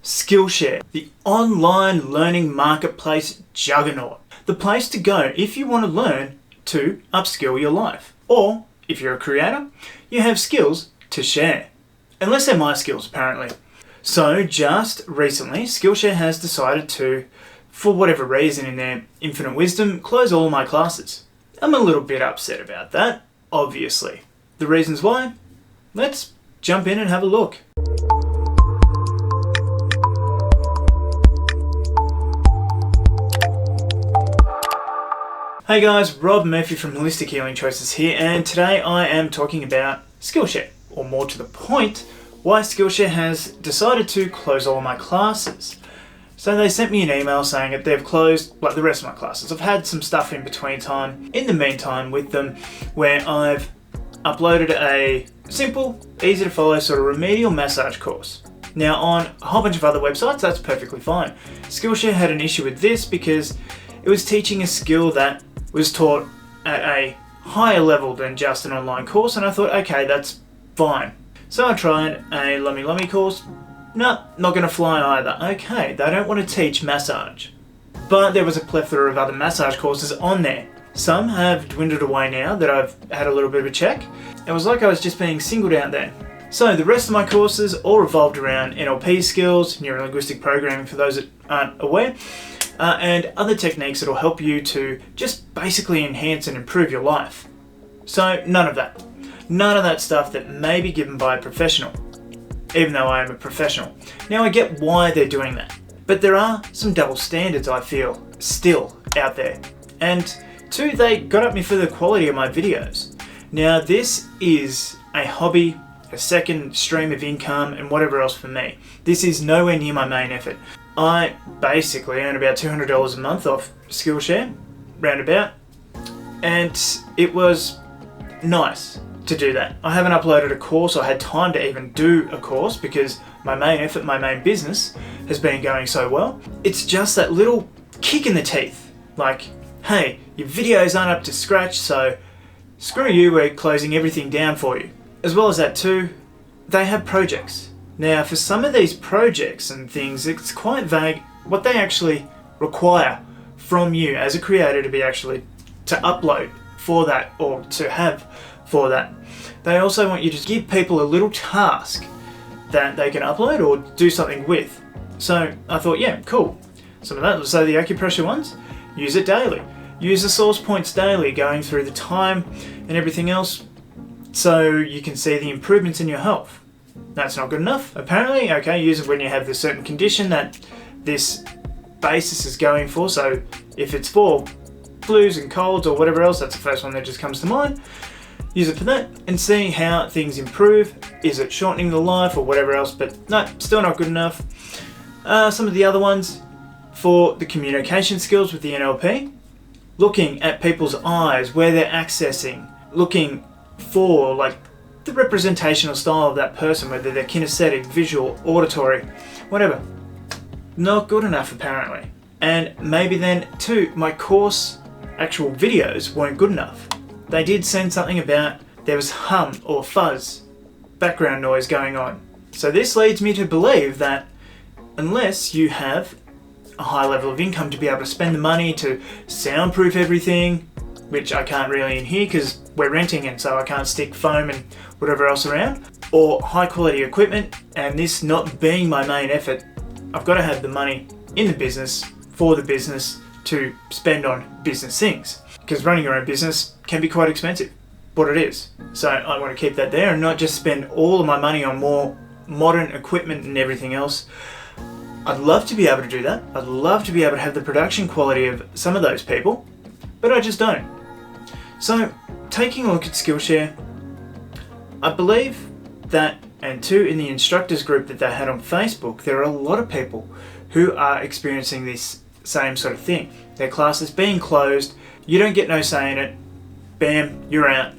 SkillShare, the online learning marketplace juggernaut. The place to go if you want to learn to upskill your life. Or, if you're a creator, you have skills to share. Unless they're my skills, apparently. So, just recently, SkillShare has decided to, for whatever reason in their infinite wisdom, close all my classes. I'm a little bit upset about that, obviously. The reasons why? Let's jump in and have a look. Hey guys, Rob Murphy from Holistic Healing Choices here, and today I am talking about SkillShare, or more to the point, why SkillShare has decided to close all my classes. So they sent me an email saying that they've closed like the rest of my classes. I've had some stuff in the meantime with them, where I've uploaded a simple, easy to follow sort of remedial massage course. Now on a whole bunch of other websites, that's perfectly fine. SkillShare had an issue with this because it was teaching a skill that was taught at a higher level than just an online course, and I thought, okay, that's fine. So I tried a Lummy course. No, not going to fly either. Okay, they don't want to teach massage. But there was a plethora of other massage courses on there. Some have dwindled away now that I've had a little bit of a check. It was like I was just being singled out there. So the rest of my courses all revolved around NLP skills, neuro-linguistic programming for those that aren't aware, and other techniques that will help you to just basically enhance and improve your life. So none of that. None of that stuff that may be given by a professional, even though I am a professional. Now I get why they're doing that, but there are some double standards I feel still out there. And two, they got at me for the quality of my videos. Now this is a hobby, a second stream of income and whatever else for me. This is nowhere near my main effort. I basically earn about $200 a month off SkillShare, roundabout, and it was nice to do that. I haven't uploaded a course or had time to even do a course because my main effort, my main business has been going so well. It's just that little kick in the teeth, like, hey, your videos aren't up to scratch, so screw you, we're closing everything down for you. As well as that too, they have projects. Now for some of these projects and things, it's quite vague what they actually require from you as a creator to upload for that or to have for that. They also want you to give people a little task that they can upload or do something with. So I thought, yeah, cool. Some of that, so the acupressure ones, use it daily. Use the source points daily, going through the time and everything else so you can see the improvements in your health. That's not good enough, apparently. Okay, use it when you have the certain condition that this basis is going for. So if it's for flus and colds or whatever else, that's the first one that just comes to mind. Use it for that and see how things improve. Is it shortening the life or whatever else? But no, still not good enough. Some of the other ones for the communication skills with the NLP, looking at people's eyes, where they're accessing, looking for like the representational style of that person, whether they're kinesthetic, visual, auditory, whatever. Not good enough apparently. And maybe then too, my course actual videos weren't good enough. They did send something about there was hum or fuzz, background noise going on. So this leads me to believe that unless you have a high level of income to be able to spend the money to soundproof everything, which I can't really in here because we're renting and so I can't stick foam and whatever else around, or high quality equipment, and this not being my main effort, I've got to have the money in the business for the business to spend on business things, because running your own business can be quite expensive, what it is. So I want to keep that there and not just spend all of my money on more modern equipment and everything else. I'd love to be able to do that. I'd love to be able to have the production quality of some of those people, but I just don't. So taking a look at SkillShare, I believe that, and two, in the instructors group that they had on Facebook, there are a lot of people who are experiencing this same sort of thing. Their classes being closed, you don't get no say in it, bam, you're out.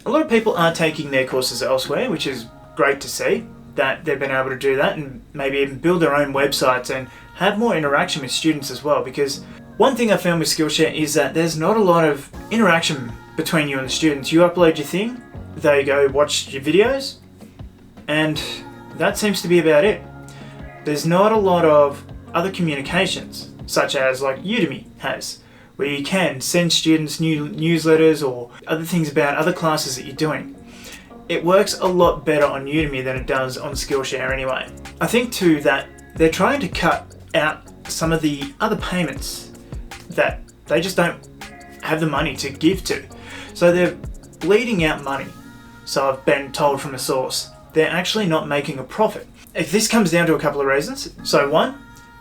A lot of people are taking their courses elsewhere, which is great to see that they've been able to do that and maybe even build their own websites and have more interaction with students as well, because one thing I found with SkillShare is that there's not a lot of interaction between you and the students. You upload your thing, they go watch your videos, and that seems to be about it. there's not a lot of other communications, such as like Udemy has, where you can send students new newsletters or other things about other classes that you're doing. It works a lot better on Udemy than it does on SkillShare anyway. I think too that they're trying to cut out some of the other payments that they just don't have the money to give to. So they're bleeding out money. So I've been told from a source, they're actually not making a profit. If this comes down to a couple of reasons. So one,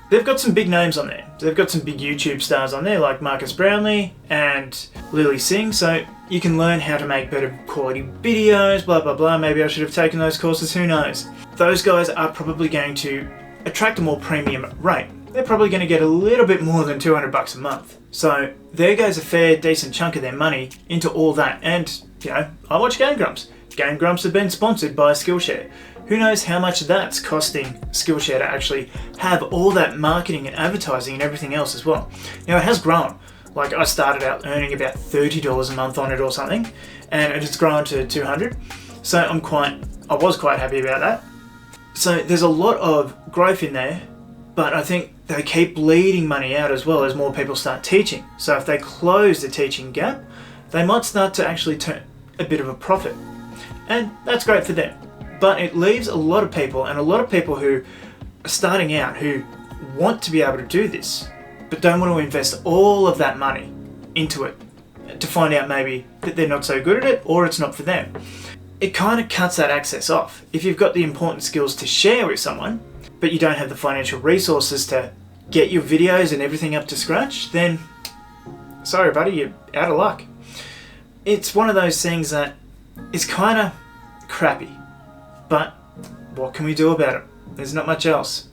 they've got some big names on there. They've got some big YouTube stars on there like Marcus Brownlee and Lily Singh. So you can learn how to make better quality videos, blah, blah, blah. Maybe I should have taken those courses, who knows? Those guys are probably going to attract a more premium rate. They're probably going to get a little bit more than $200 a month. So there goes a fair decent chunk of their money into all that. And, you know, I watch Game Grumps. Game Grumps have been sponsored by SkillShare. Who knows how much that's costing SkillShare to actually have all that marketing and advertising and everything else as well. Now it has grown. Like I started out earning about $30 a month on it or something, and it has grown to $200. So I was quite happy about that. So there's a lot of growth in there, but I think they keep bleeding money out as well as more people start teaching. So if they close the teaching gap, they might start to actually turn a bit of a profit. And that's great for them. But it leaves a lot of people, and a lot of people who are starting out, who want to be able to do this, but don't want to invest all of that money into it to find out maybe that they're not so good at it or it's not for them. It kind of cuts that access off. If you've got the important skills to share with someone, but you don't have the financial resources to get your videos and everything up to scratch, then sorry buddy, you're out of luck. It's one of those things that is kind of crappy, but what can we do about it? There's not much else.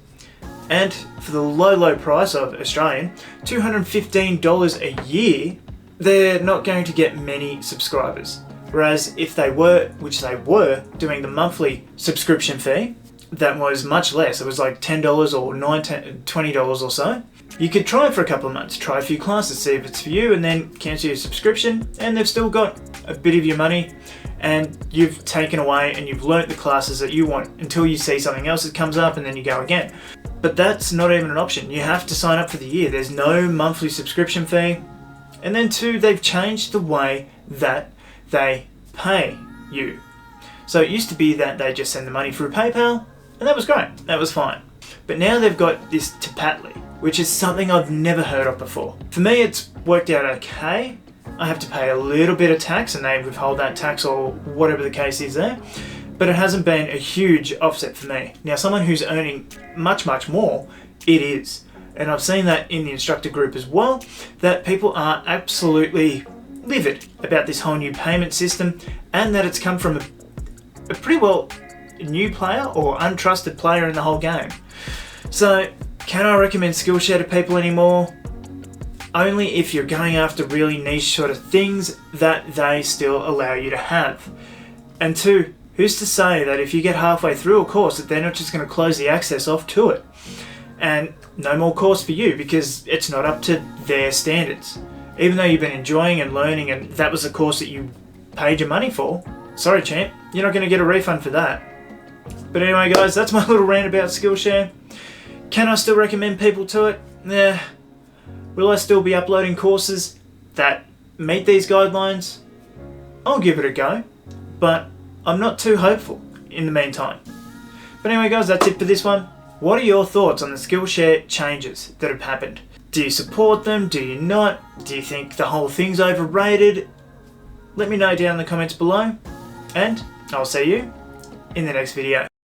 And for the low price of Australian, $215 a year, they're not going to get many subscribers. Whereas if they were, which they were, doing the monthly subscription fee, that was much less. It was like $10 or $20 or so. You could try it for a couple of months, try a few classes, see if it's for you, and then cancel your subscription, and they've still got a bit of your money, and you've taken away and you've learnt the classes that you want until you see something else that comes up and then you go again. But that's not even an option. You have to sign up for the year. There's no monthly subscription fee. And then two, they've changed the way that they pay you. So it used to be that they just send the money through PayPal, and that was great. That was fine. But now they've got this Tapatly, which is something I've never heard of before. For me, it's worked out okay. I have to pay a little bit of tax, and they withhold that tax or whatever the case is there. But it hasn't been a huge offset for me. Now, someone who's earning much more, it is. And I've seen that in the instructor group as well, that people are absolutely livid about this whole new payment system, and that it's come from a pretty well new player or untrusted player in the whole game. So, can I recommend SkillShare to people anymore? Only if you're going after really niche sort of things that they still allow you to have. And two, who's to say that if you get halfway through a course that they're not just going to close the access off to it? And no more course for you because it's not up to their standards. Even though you've been enjoying and learning and that was a course that you paid your money for, sorry champ, you're not going to get a refund for that. But anyway guys, that's my little rant about SkillShare. Can I still recommend people to it? Yeah. Will I still be uploading courses that meet these guidelines? I'll give it a go, but I'm not too hopeful in the meantime. But anyway guys, that's it for this one. What are your thoughts on the SkillShare changes that have happened? Do you support them? Do you not? Do you think the whole thing's overrated? Let me know down in the comments below, and I'll see you in the next video.